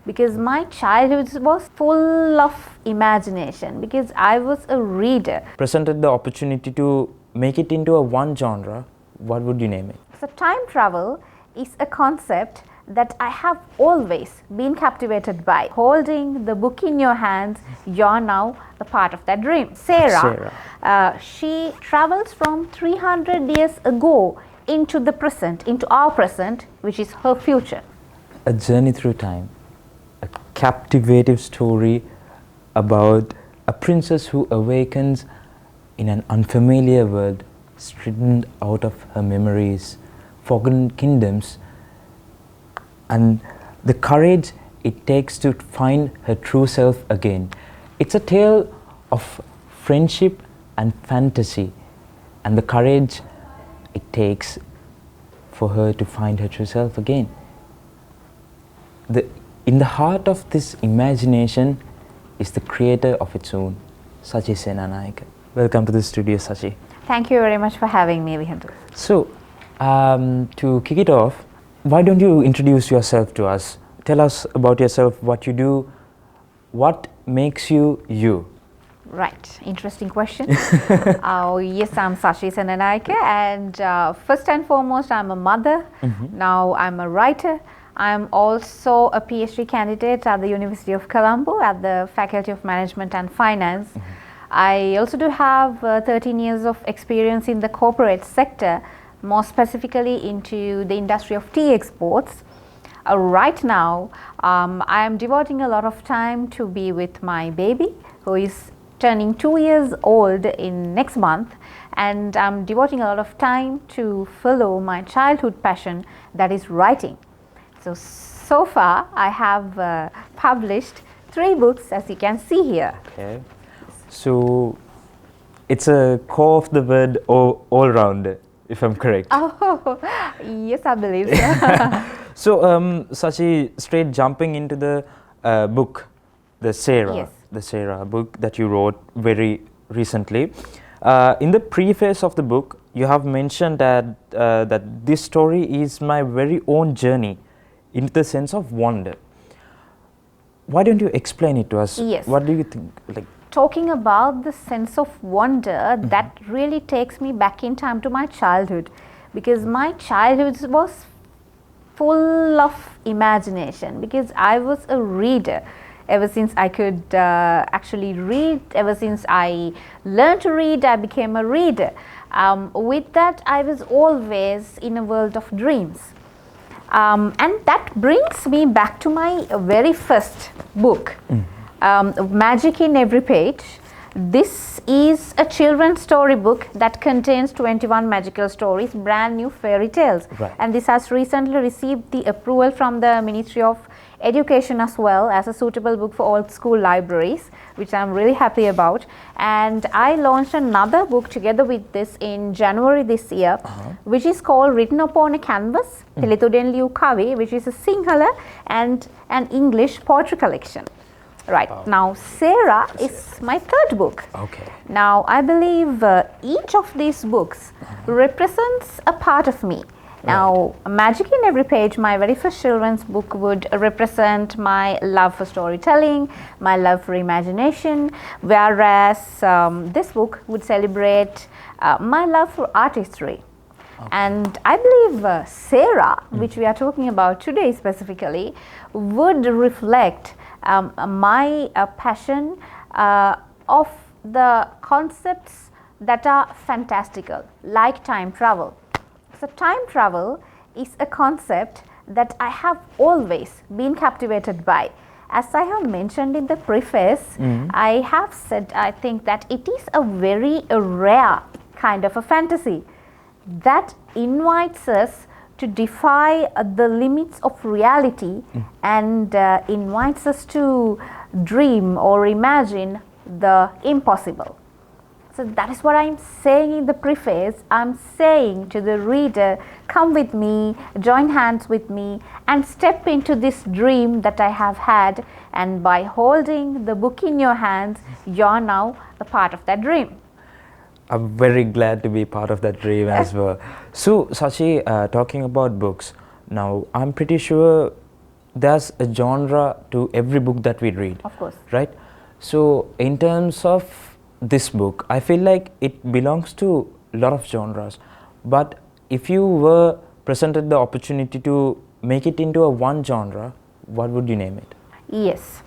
because my childhood was full of imagination, because I was a reader. Presented the opportunity to make it into a one genre, what would you name it? So time travel is a concept that I have always been captivated by. Holding the book in your hands, you're now a part of that dream. SERA, she travels from 300 years ago into the present, into our present, which is her future. A journey through time, a captivative story about a princess who awakens in an unfamiliar world, stricken out of her memories, forgotten kingdoms, and the courage it takes to find her true self again. It's a tale of friendship and fantasy, and the courage it takes for her to find her true self again. In the heart of this imagination is the creator of its own, Sachi Senanayake. Welcome to the studio, Sachi. Thank you very much for having me, Vihandu. So, to kick it off, why don't you introduce yourself to us? Tell us about yourself, what you do, what makes you you. Right, interesting question. Yes, I'm Sachi Senanayake, and first and foremost, I'm a mother. Now I'm a writer. I'm also a PhD candidate at the University of Colombo at the Faculty of Management and Finance. I also do have 13 years of experience in the corporate sector, more specifically into the industry of tea exports. Right now, I am devoting a lot of time to be with my baby, who is turning 2 years old in next month, and I'm devoting a lot of time to follow my childhood passion, that is writing. So far I have published 3 books, as you can see here. Okay. So it's a core of the word all round, if I'm correct. Oh, yes, I believe so. So, Sachi, straight jumping into the book, the SERA, Yes. the SERA book that you wrote very recently. In the preface of the book, you have mentioned that this story is my very own journey in the sense of wonder. Why don't you explain it to us? Yes. What do you think? Like, talking about the sense of wonder, that really takes me back in time to my childhood, because my childhood was full of imagination, because I was a reader. Ever since I could actually read, ever since I learned to read, I became a reader. With that, I was always in a world of dreams. And that brings me back to my very first book, Magic in Every Page. This is a children's storybook that contains 21 magical stories, brand new fairy tales. Right. And this has recently received the approval from the Ministry of Education as well as a suitable book for all school libraries, which I'm really happy about. And I launched another book together with this in January this year, which is called Written Upon a Canvas, Helithuden Liu Kavi, which is a Sinhala and an English poetry collection. Right. Now, SERA is my 3rd book. okay. Now, I believe each of these books represents a part of me. Now, Magic in Every Page, my very first children's book, would represent my love for storytelling, my love for imagination, whereas this book would celebrate my love for artistry. And I believe SERA, which we are talking about today specifically, would reflect my passion of the concepts that are fantastical, like time travel. So time travel is a concept that I have always been captivated by. As I have mentioned in the preface, I have said, I think that it is a very rare kind of a fantasy that invites us to defy the limits of reality and invites us to dream or imagine the impossible. So that is what I'm saying in the preface. I'm saying to the reader, come with me, join hands with me, and step into this dream that I have had. And by holding the book in your hands, you're now a part of that dream. I'm very glad to be part of that dream as well. So, Sachi, talking about books, now I'm pretty sure there's a genre to every book that we read. Of course. Right? So in terms of this book, I feel like it belongs to a lot of genres. But if you were presented the opportunity to make it into a one genre, what would you name it? Yes,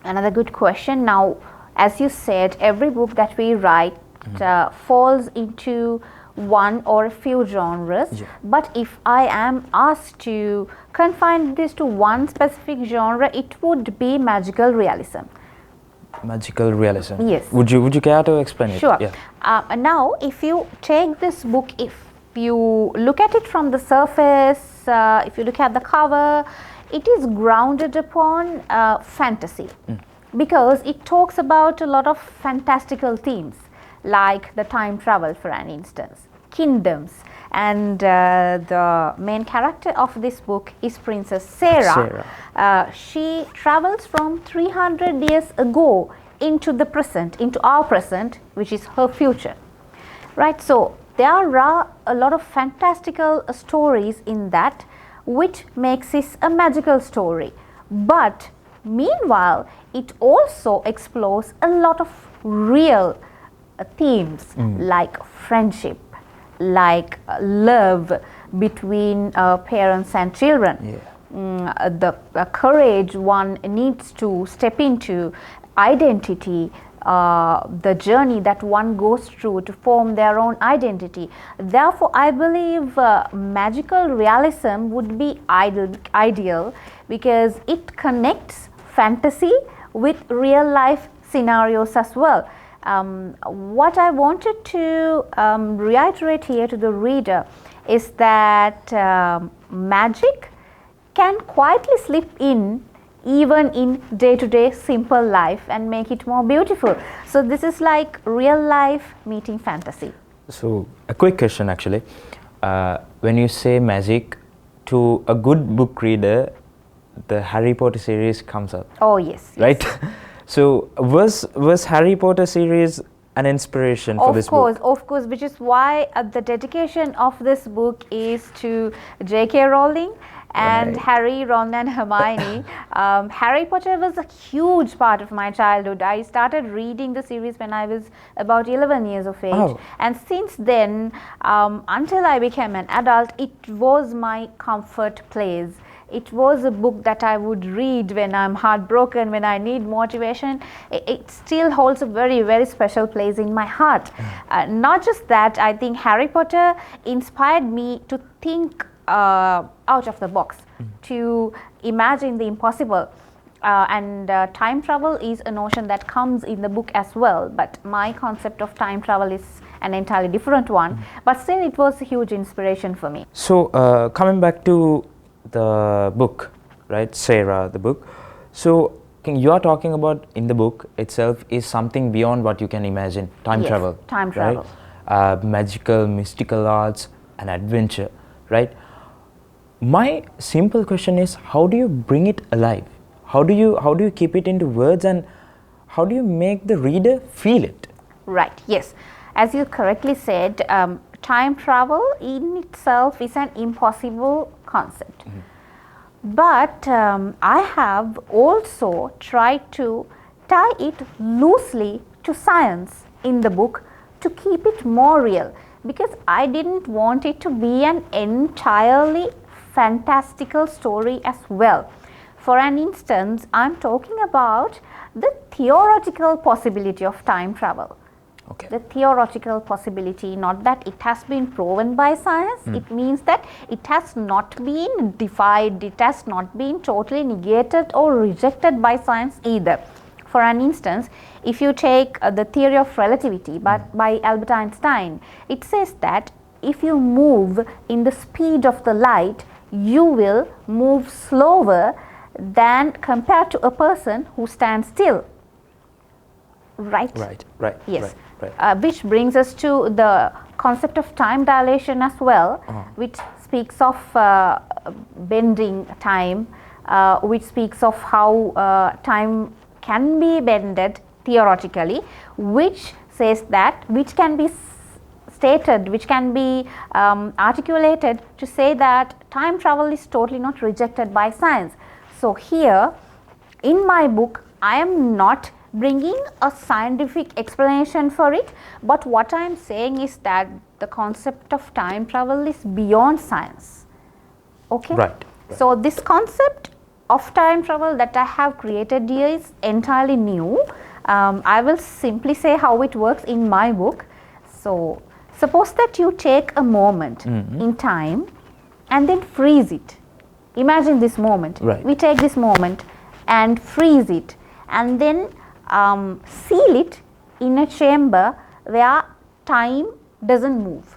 another good question. Now, as you said, every book that we write falls into one or a few genres. Yeah. But if I am asked to confine this to one specific genre, it would be magical realism. Magical realism. Yes. Would you care to explain it? Sure. Yeah. Now, if you take this book, if you look at it from the surface, if you look at the cover, it is grounded upon fantasy, because it talks about a lot of fantastical themes, like the time travel, for an instance, kingdoms, and the main character of this book is Princess SERA. She travels from 300 years ago into the present, into our present, which is her future. Right, so there are a lot of fantastical stories in that, which makes this a magical story. But meanwhile, it also explores a lot of real themes, like friendship, like love between parents and children, the courage one needs to step into, identity, the journey that one goes through to form their own identity. Therefore, I believe magical realism would be ideal, because it connects fantasy with real life scenarios as well. What I wanted to reiterate here to the reader is that magic can quietly slip in even in day-to-day simple life and make it more beautiful. So this is like real life meeting fantasy. So a quick question actually. When you say magic, to a good book reader, the Harry Potter series comes up. Oh yes. Right? So was Harry Potter series an inspiration for this book? Of course, which is why the dedication of this book is to J.K. Rowling and Harry, Ron and Hermione. Harry Potter was a huge part of my childhood. I started reading the series when I was about 11 years of age. And since then, until I became an adult, it was my comfort place. It was a book that I would read when I'm heartbroken, when I need motivation. It still holds a very, very special place in my heart. Not just that, I think Harry Potter inspired me to think out of the box, to imagine the impossible. And time travel is a notion that comes in the book as well, but my concept of time travel is an entirely different one. But still, it was a huge inspiration for me. So coming back to the book, right, SERA, the book. So you are talking about in the book itself is something beyond what you can imagine. Time travel. Time travel. Right? Magical, mystical arts and adventure, right? My simple question is, how do you bring it alive? How do you keep it into words, and how do you make the reader feel it? Right, yes. As you correctly said, time travel in itself is an impossible concept. But I have also tried to tie it loosely to science in the book to keep it more real, because I didn't want it to be an entirely fantastical story as well. For an instance, I'm talking about the theoretical possibility of time travel. Okay. The theoretical possibility, not that it has been proven by science, it means that it has not been defied, it has not been totally negated or rejected by science either. For an instance, if you take the theory of relativity by Albert Einstein, it says that if you move in the speed of the light, you will move slower than compared to a person who stands still. Right? Right. Yes. Right. Which brings us to the concept of time dilation as well, which speaks of bending time, which speaks of how time can be bended theoretically, which says that, which can be stated, which can be articulated to say that time travel is totally not rejected by science. So here in my book, I am not bringing a scientific explanation for it, but what I am saying is that the concept of time travel is beyond science. Okay? Right. So this concept of time travel that I have created here is entirely new. I will simply say how it works in my book. So suppose that you take a moment in time and then freeze it. Imagine this moment. Right. We take this moment and freeze it and then seal it in a chamber where time doesn't move.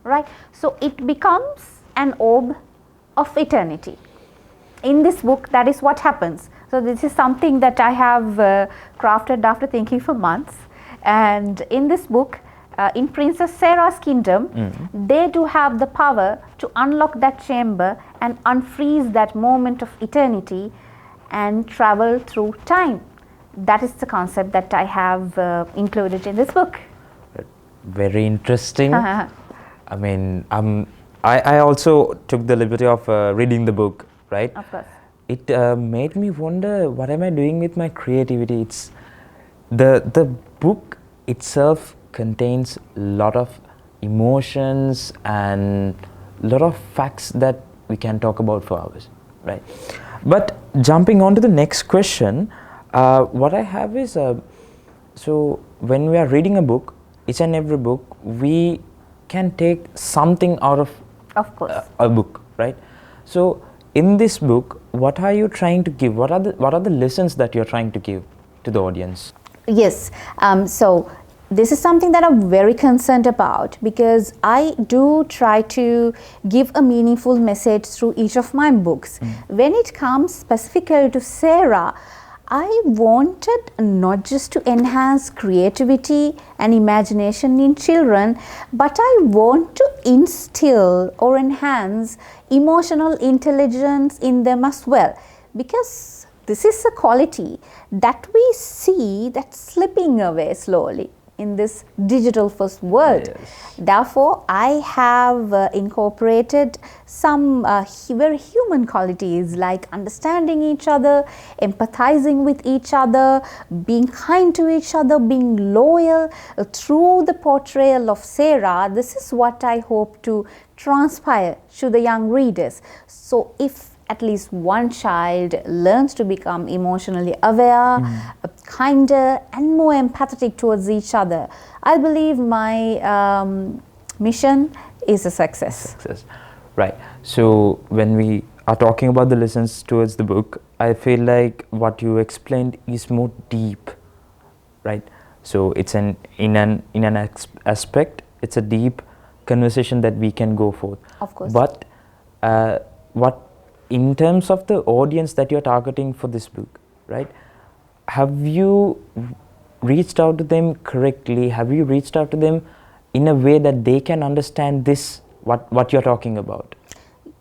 Right? So it becomes an orb of eternity. In this book, that is what happens. So this is something that I have crafted after thinking for months. And in this book, in Princess SERA's kingdom, they do have the power to unlock that chamber and unfreeze that moment of eternity and travel through time. That is the concept that I have included in this book. Very interesting. I mean, I also took the liberty of reading the book, right? Of course. It made me wonder, what am I doing with my creativity? It's the book itself contains a lot of emotions and a lot of facts that we can talk about for hours, right? But jumping on to the next question, what I have is, so when we are reading a book, each and every book, we can take something out of course. A book, right? So in this book, what are you trying to give? What are the lessons that you're trying to give to the audience? Yes. So this is something that I'm very concerned about, because I do try to give a meaningful message through each of my books. When it comes specifically to SERA, I wanted not just to enhance creativity and imagination in children, but I want to instill or enhance emotional intelligence in them as well, because this is a quality that we see that's slipping away slowly in this digital first world. Yes. Therefore, I have incorporated some very human qualities like understanding each other, empathizing with each other, being kind to each other, being loyal. Through the portrayal of SERA, this is what I hope to transpire to the young readers. So if at least one child learns to become emotionally aware, kinder and more empathetic towards each other, I believe my mission is a success. Right. So when we are talking about the lessons towards the book, I feel like what you explained is more deep, right? So it's in an aspect, it's a deep conversation that we can go forth. Of course. But what in terms of the audience that you're targeting for this book, right? Have you reached out to them correctly? Have you reached out to them in a way that they can understand this, what you're talking about?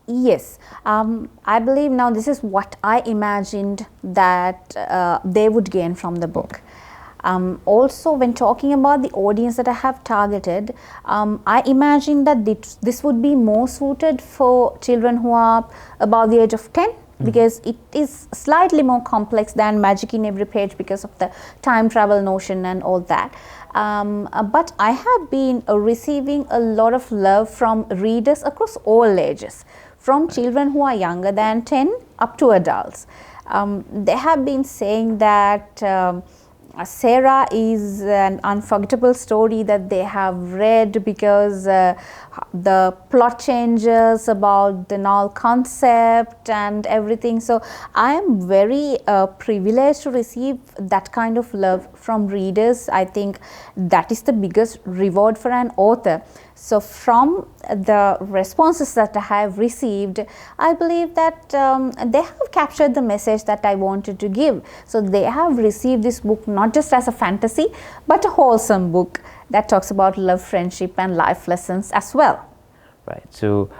Yes, I believe now this is what I imagined that they would gain from the book. Also, when talking about the audience that I have targeted, I imagine that this would be more suited for children who are above the age of 10, because it is slightly more complex than Magic in Every Page because of the time travel notion and all that. But I have been receiving a lot of love from readers across all ages, from children who are younger than 10 up to adults. They have been saying that SERA is an unforgettable story that they have read because the plot changes about the null concept and everything. So I am very privileged to receive that kind of love from readers. I think that is the biggest reward for an author. So from the responses that I have received, I believe that they have captured the message that I wanted to give. So they have received this book not just as a fantasy, but a wholesome book that talks about love, friendship and life lessons as well. Right. So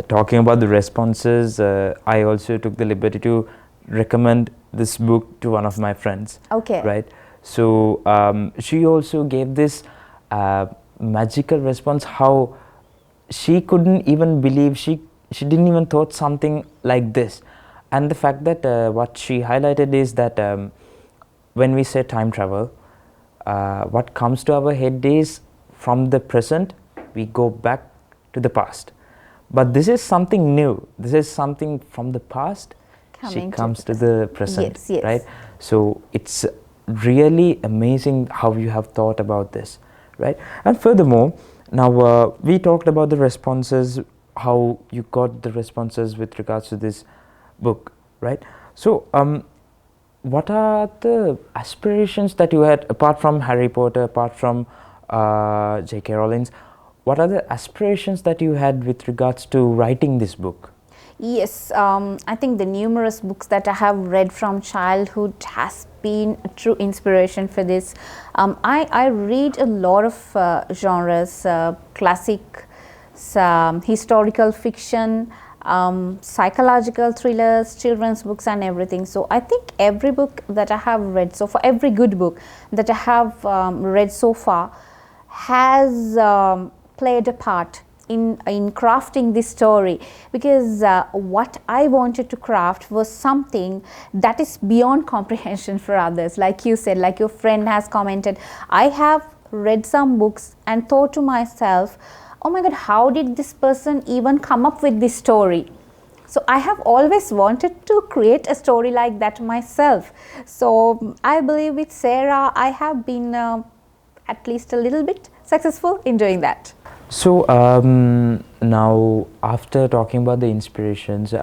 talking about the responses, I also took the liberty to recommend this book to one of my friends. Okay. Right. So she also gave this magical response, how she couldn't even believe, she didn't even thought something like this. And the fact that what she highlighted is that when we say time travel, what comes to our head is from the present we go back to the past. But this is something new. This is something from the past. She comes to the present, yes, yes. right? So it's really amazing how you have thought about this, right? And furthermore, now we talked about the responses, how you got the responses with regards to this book, right? So what are the aspirations that you had apart from Harry Potter, apart from J.K. Rowling's? What are the aspirations that you had with regards to writing this book? Yes, I think the numerous books that I have read from childhood has been a true inspiration for this. I read a lot of genres, classic, historical fiction, psychological thrillers, children's books and everything. So I think every book that I have read so far, every good book that I have read so far has played a part in crafting this story, because what I wanted to craft was something that is beyond comprehension for others. Like you said, like your friend has commented, I have read some books and thought to myself, oh my god, how did this person even come up with this story? So I have always wanted to create a story like that myself. So I believe with SERA I have been at least a little bit successful in doing that. So now after talking about the inspirations,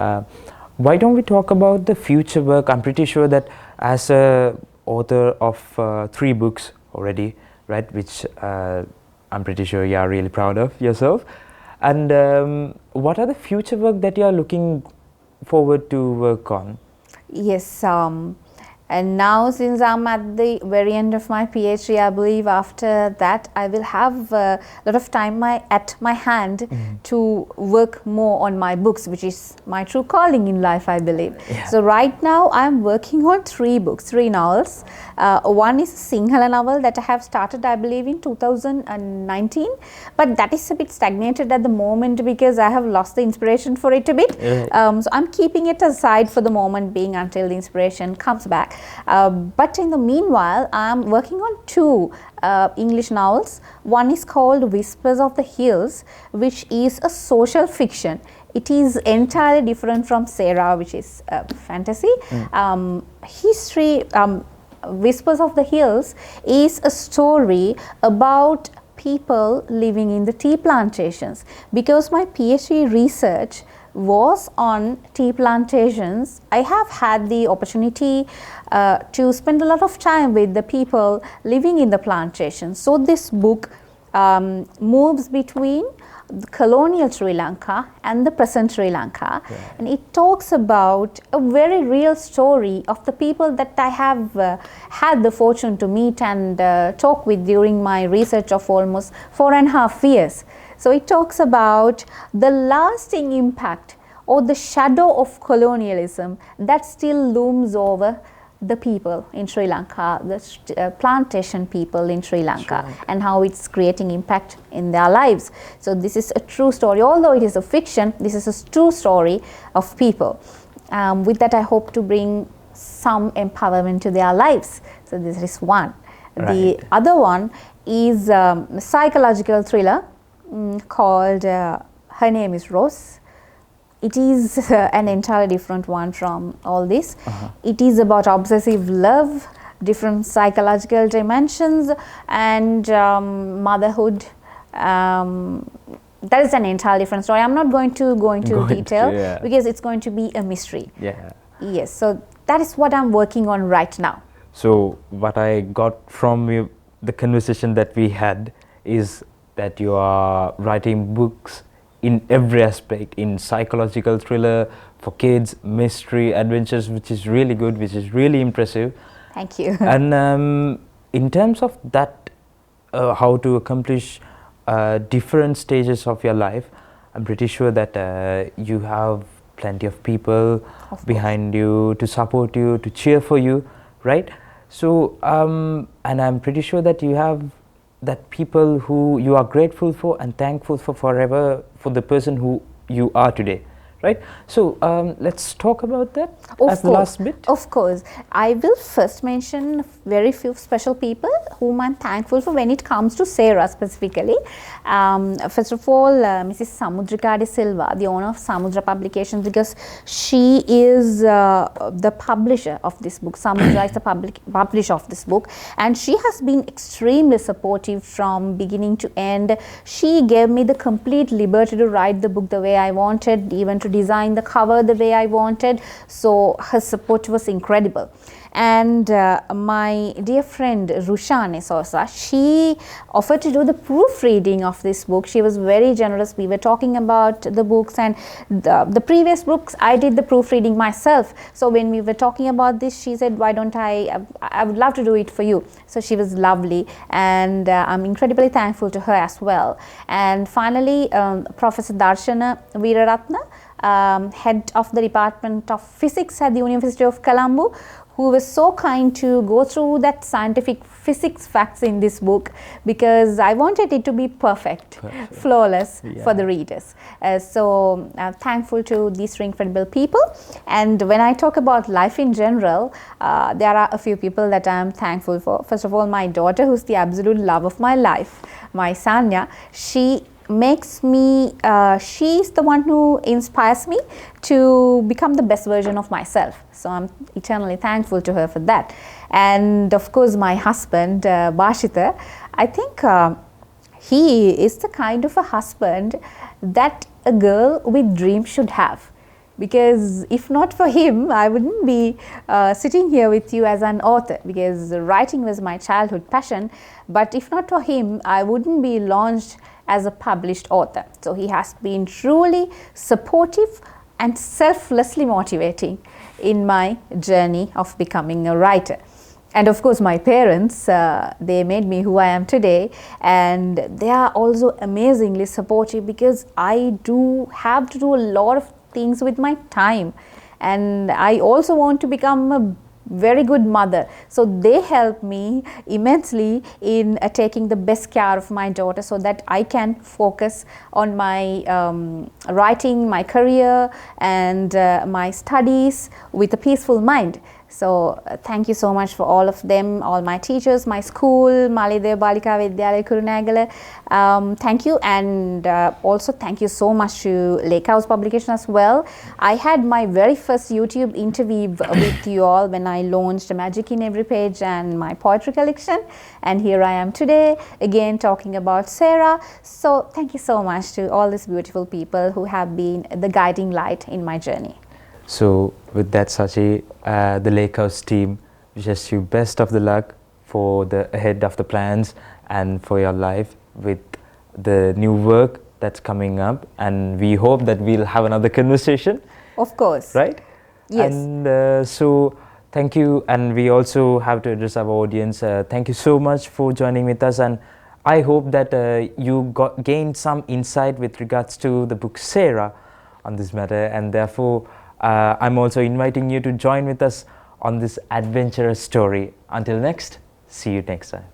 why don't we talk about the future work? I'm pretty sure that as a author of 3 books already, right, which I'm pretty sure you are really proud of yourself. And what are the future work that you are looking forward to work on? Yes, and now since I'm at the very end of my PhD, I believe after that I will have a lot of time at my hand to work more on my books, which is my true calling in life, I believe. Yeah. So right now I'm working on 3 books, 3 novels. One is a Sinhala novel that I have started, I believe, in 2019, but that is a bit stagnated at the moment because I have lost the inspiration for it a bit. So I'm keeping it aside for the moment being until the inspiration comes back. But in the meanwhile, I'm working on 2 English novels. One is called Whispers of the Hills, which is a social fiction. It is entirely different from SERA, which is fantasy. History, Whispers of the Hills is a story about people living in the tea plantations. Because my PhD research was on tea plantations, I have had the opportunity to spend a lot of time with the people living in the plantations. So this book moves between the colonial Sri Lanka and the present Sri Lanka, and it talks about a very real story of the people that I have had the fortune to meet and talk with during my research of almost 4.5 years. So it talks about the lasting impact or the shadow of colonialism that still looms over the people in Sri Lanka, the plantation people in Sri Lanka, and how it's creating impact in their lives. So this is a true story. Although it is a fiction, this is a true story of people. With that, I hope to bring some empowerment to their lives. So this is one. The other one is a psychological thriller called Her Name is Rose. It is an entirely different one from all this. It is about obsessive love, different psychological dimensions, and motherhood. That is an entirely different story. I'm not going to go into detail because it's going to be a mystery. Yes, so that is what I'm working on right now. So what I got from you, the conversation that we had, is that you are writing books in every aspect, in psychological thriller, for kids, mystery, adventures, which is really good, which is really impressive. Thank you. And in terms of that, how to accomplish different stages of your life, I'm pretty sure that you have plenty of people behind you to support you, to cheer for you, right? So, and I'm pretty sure that you have that people who you are grateful for and thankful for forever, for the person who you are today, right? So let's talk about that Of as the course, last bit. Of course. I will first mention very few special people whom I'm thankful for when it comes to SERA specifically. First of all, Mrs. Samudrika de Silva, the owner of Samudra Publications, because she is the publisher of this book. Samudra is the publisher of this book, and she has been extremely supportive from beginning to end. She gave me the complete liberty to write the book the way I wanted, even to design the cover the way I wanted. So her support was incredible. And my dear friend Rushane Sosa, she offered to do the proofreading of this book. She was very generous. We were talking about the books, and the previous books I did the proofreading myself. So when we were talking about this, she said, why don't I would love to do it for you. So she was lovely, and I'm incredibly thankful to her as well. And finally, Professor Darshana Veeraratna, head of the Department of Physics at the University of Colombo, who was so kind to go through that scientific physics facts in this book, because I wanted it to be perfect. Flawless for the readers. So thankful to these three incredible people. And when I talk about life in general, there are a few people that I am thankful for. First of all, my daughter, who's the absolute love of my life, my Sanya. She makes me, she's the one who inspires me to become the best version of myself. So I'm eternally thankful to her for that. And of course, my husband, Bashita, I think he is the kind of a husband that a girl with dreams should have. Because if not for him, I wouldn't be sitting here with you as an author, because writing was my childhood passion. But if not for him, I wouldn't be launched as a published author. So he has been truly supportive and selflessly motivating in my journey of becoming a writer. And of course, my parents, they made me who I am today, and they are also amazingly supportive, because I do have to do a lot of things with my time, and I also want to become a very good mother. So they help me immensely in taking the best care of my daughter, so that I can focus on my writing, my career, and my studies with a peaceful mind. So thank you so much for all of them, all my teachers, my school, Malidev Balika Vidyalaya Kurunegala. Thank you, and also thank you so much to Lake House Publication as well. I had my very first YouTube interview with you all when I launched Magic in Every Page and my poetry collection, and here I am today again talking about SERA. So thank you so much to all these beautiful people who have been the guiding light in my journey. So with that, Sachi, the Lake House team wishes you best of the luck for the ahead of the plans and for your life with the new work that's coming up, and we hope that we'll have another conversation. Of course. Right? Yes. And so thank you, and we also have to address our audience. Thank you so much for joining with us, and I hope that you gained some insight with regards to the book SERA on this matter, and therefore I'm also inviting you to join with us on this adventurous story. Until next, see you next time.